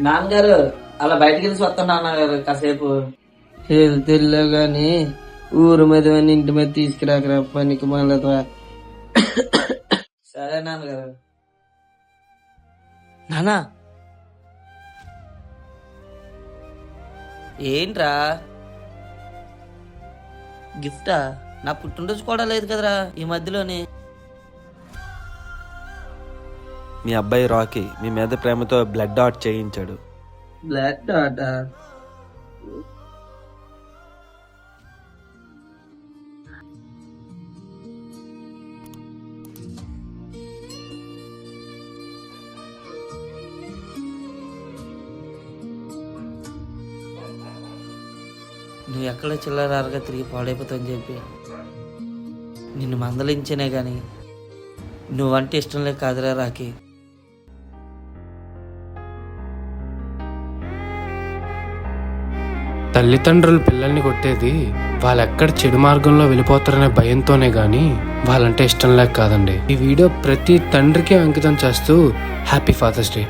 నాన్నగారు అలా బయటకి వెళ్ళి వస్తాను నాన్నగారు కాసేపు. వెళ్తే గాని ఊరు మీద ఇంటి మీద తీసుకురాకరా పనికి మళ్ళీ. సరే నాన్నగారు. నానా ఏంట్రా గిఫ్టా? నా పుట్టినరోజు కూడా లేదు కదరా ఈ మధ్యలోనే. మీ అబ్బాయి రాకీ మీ మీద ప్రేమతో బ్లడ్ డాట్ చేయించాడు. బ్లాక్ డాట్ నువ్వు ఎక్కడ చిల్లరారుగా తిరిగి పాడైపోతావని చెప్పి నిన్ను మందలించేనే గాని నువ్వంటే ఇష్టం లేక కాదురా రాకి. తల్లిదండ్రులు పిల్లల్ని కొట్టేది వాళ్ళెక్కడ చెడు మార్గంలో వెళ్ళిపోతారనే భయంతోనే గాని వాళ్ళంటే ఇష్టం లేక కాదండి. ఈ వీడియో ప్రతి తండ్రికి అంకితం చేస్తూ హ్యాపీ ఫాదర్స్ డే.